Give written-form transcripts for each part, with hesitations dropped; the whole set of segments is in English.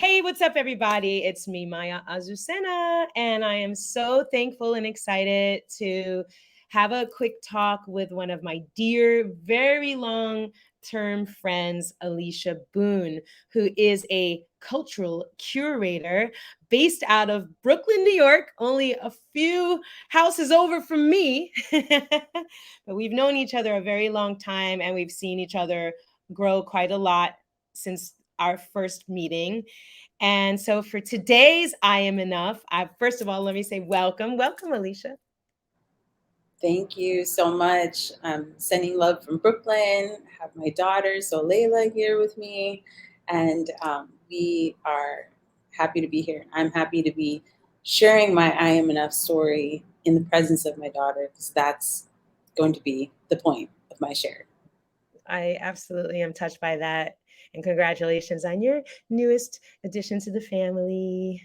Hey, what's up, everybody? It's me, Maya Azucena, and I am so thankful and excited to have a quick talk with one of my dear, very long-term friends, Alicia Boone, who is a cultural curator based out of Brooklyn, New York, only a few houses over from me. But we've known each other a very long time, and we've seen each other grow quite a lot since our first meeting. And so for today's I Am Enough, first of all, let me say welcome. Welcome, Alicia. Thank you so much. I'm sending love from Brooklyn. I have my daughter, so Layla, here with me. And we are happy to be here. I'm happy to be sharing my I Am Enough story in the presence of my daughter, because that's going to be the point of my share. I absolutely am touched by that. And congratulations on your newest addition to the family.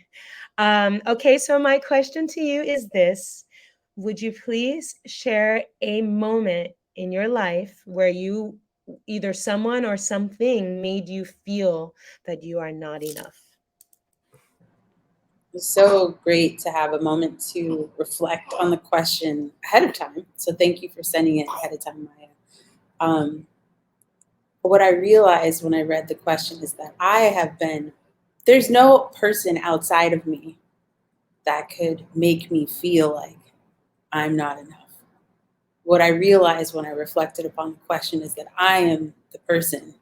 Okay, so my question to you is this. Would you please share a moment in your life where either someone or something made you feel that you are not enough? It's so great to have a moment to reflect on the question ahead of time. So thank you for sending it ahead of time, Maya. Um, what I realized when I read the question is that there's no person outside of me that could make me feel like I'm not enough. What I realized when I reflected upon the question is that I am the person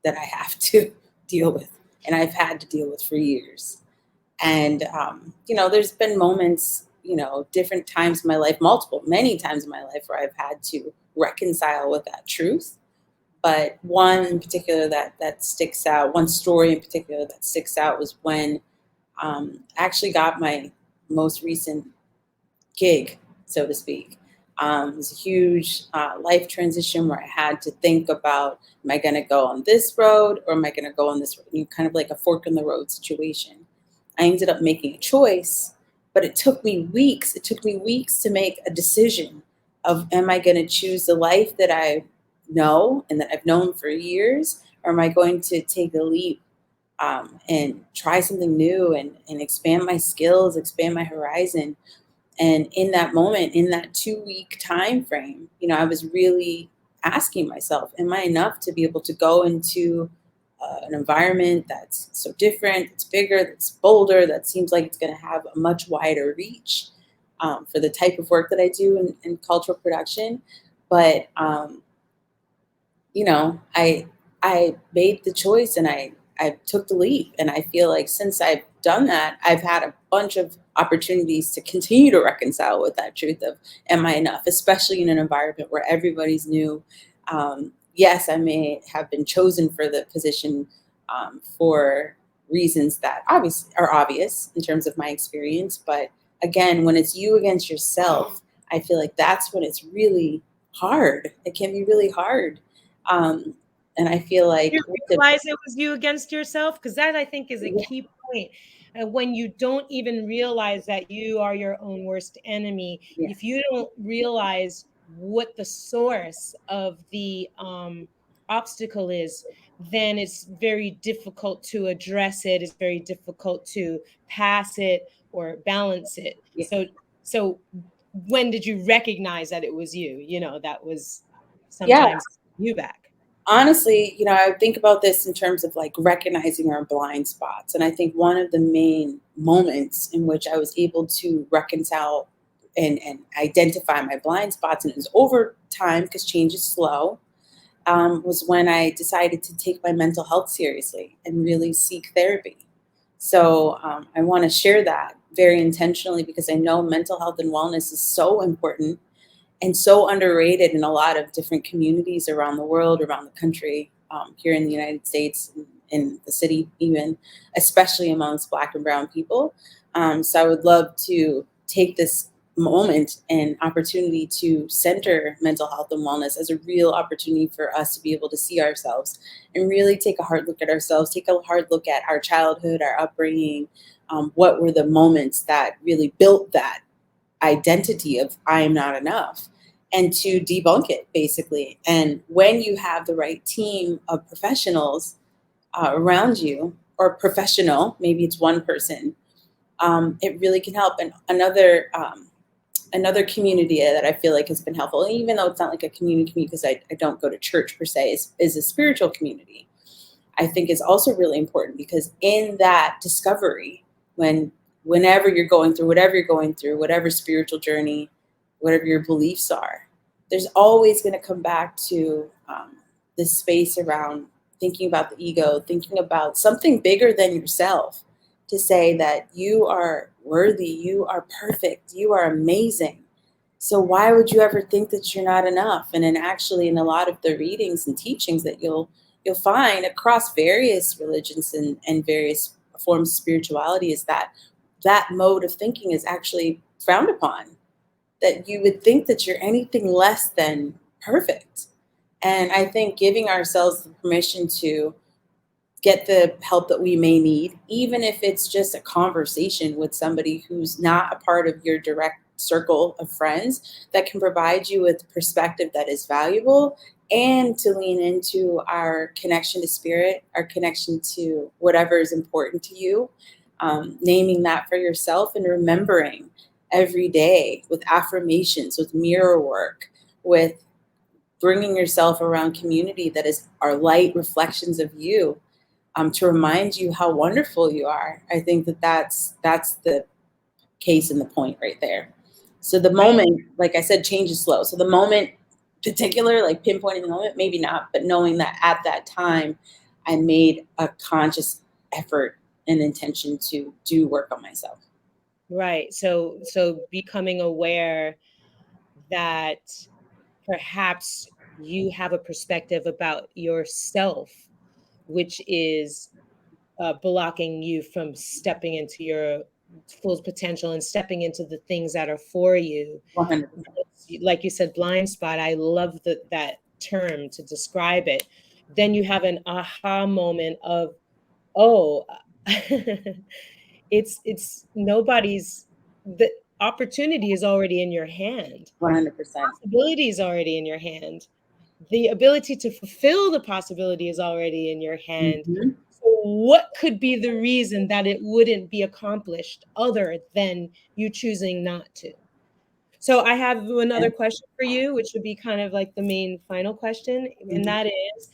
that I have to deal with, and I've had to deal with for years. And, there's been moments, different times in my life, many times in my life where I've had to reconcile with that truth. But one in particular that sticks out, one story in particular that sticks out was when I actually got my most recent gig, so to speak. It was a huge life transition where I had to think about, am I going to go on this road or am I going to go on this road? Kind of like a fork in the road situation. I ended up making a choice, but it took me weeks. It took me weeks to make a decision of, am I going to choose the life that I know and that I've known for years, or am I going to take a leap and try something new and expand my skills, expand my horizon? And in that moment, in that 2 week time frame, I was really asking myself, am I enough to be able to go into an environment that's so different, that's bigger, that's bolder, that seems like it's going to have a much wider reach for the type of work that I do in cultural production. But I made the choice and I took the leap. And I feel like since I've done that, I've had a bunch of opportunities to continue to reconcile with that truth of, am I enough, especially in an environment where everybody's new. Yes, I may have been chosen for the position for reasons that obviously are obvious in terms of my experience. But again, when it's you against yourself, I feel like that's when it's really hard. It can be really hard. And I feel like You realize it was you against yourself? Because that, I think, is a key point. When you don't even realize that you are your own worst enemy, yeah, if you don't realize what the source of the obstacle is, then it's very difficult to address it. It's very difficult to pass it or balance it. yeah, So when did you recognize that it was you? That was yeah. sometimes you back. Honestly, I think about this in terms of like recognizing our blind spots. And I think one of the main moments in which I was able to reconcile and identify my blind spots, and it was over time because change is slow, was when I decided to take my mental health seriously and really seek therapy. So I want to share that very intentionally because I know mental health and wellness is so important and so underrated in a lot of different communities around the world, around the country, here in the United States, in the city even, especially amongst Black and Brown people. So I would love to take this moment and opportunity to center mental health and wellness as a real opportunity for us to be able to see ourselves and really take a hard look at ourselves, take a hard look at our childhood, our upbringing, what were the moments that really built that identity of I am not enough, and to debunk it basically. And when you have the right team of professionals around you, or professional, maybe it's one person, it really can help. And another community that I feel like has been helpful, even though it's not like a community because I don't go to church per se, is a spiritual community. I think is also really important because in that discovery, whenever you're going through whatever you're going through, whatever spiritual journey, whatever your beliefs are, there's always going to come back to this space around thinking about the ego, thinking about something bigger than yourself, to say that you are worthy, you are perfect, you are amazing. So why would you ever think that you're not enough? And then actually in a lot of the readings and teachings that you'll find across various religions and various forms of spirituality is that mode of thinking is actually frowned upon, that you would think that you're anything less than perfect. And I think giving ourselves the permission to get the help that we may need, even if it's just a conversation with somebody who's not a part of your direct circle of friends, that can provide you with perspective that is valuable, and to lean into our connection to spirit, our connection to whatever is important to you, naming that for yourself and remembering every day with affirmations, with mirror work, with bringing yourself around community that is our light reflections of you, to remind you how wonderful you are. I think that's the case in the point right there. So the moment, like I said, change is slow. So the moment particular, like pinpointing the moment, maybe not, but knowing that at that time I made a conscious effort and intention to do work on myself. Right. So becoming aware that perhaps you have a perspective about yourself, which is blocking you from stepping into your full potential and stepping into the things that are for you. 100%. Like you said, blind spot. I love that term to describe it. Then you have an aha moment of, oh, it's nobody's, the opportunity is already in your hand. 100%. Possibility is already in your hand. The ability to fulfill the possibility is already in your hand. Mm-hmm. So what could be the reason that it wouldn't be accomplished other than you choosing not to? So I have another question for you, which would be kind of like the main final question, and Mm-hmm. that is,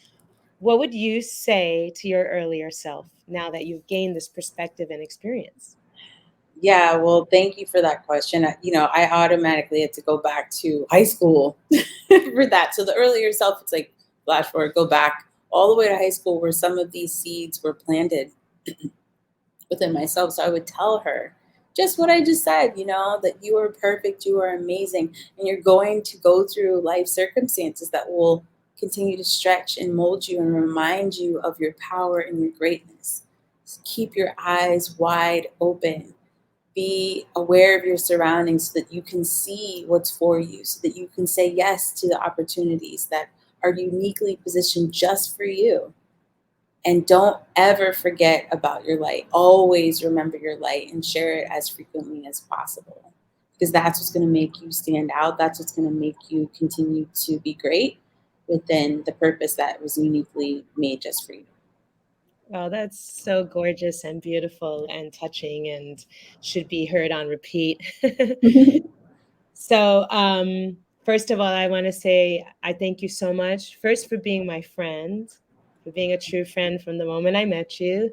what would you say to your earlier self now that you've gained this perspective and experience? Yeah, well, thank you for that question. I automatically had to go back to high school for that. So the earlier self, it's like flash forward, go back all the way to high school where some of these seeds were planted within myself. So I would tell her just what I just said, that you are perfect, you are amazing, and you're going to go through life circumstances that will continue to stretch and mold you and remind you of your power and your greatness. So keep your eyes wide open. Be aware of your surroundings so that you can see what's for you, so that you can say yes to the opportunities that are uniquely positioned just for you. And don't ever forget about your light. Always remember your light and share it as frequently as possible, because that's what's going to make you stand out. That's what's going to make you continue to be great within the purpose that was uniquely made just for you. Oh, that's so gorgeous and beautiful and touching and should be heard on repeat. So, first of all, I want to say I thank you so much. First, for being my friend, for being a true friend from the moment I met you.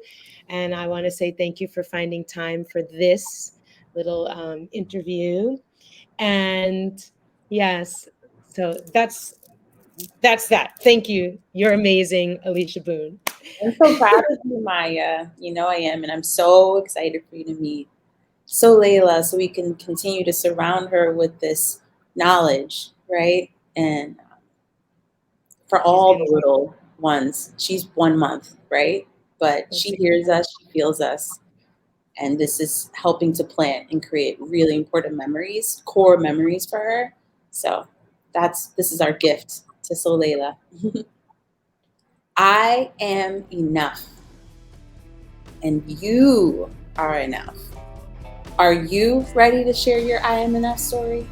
And I want to say thank you for finding time for this little interview. And yes, so that's that. Thank you. You're amazing, Alicia Boone. I'm so proud of you, Maya. You know I am, and I'm so excited for you to meet Layla, so we can continue to surround her with this knowledge, right? And for She's all gonna. the little ones, she's 1 month, right? But she hears us, she feels us, and this is helping to plant and create really important memories, core memories for her. So this is our gift to Layla. I am enough, and you are enough. Are you ready to share your I am enough story?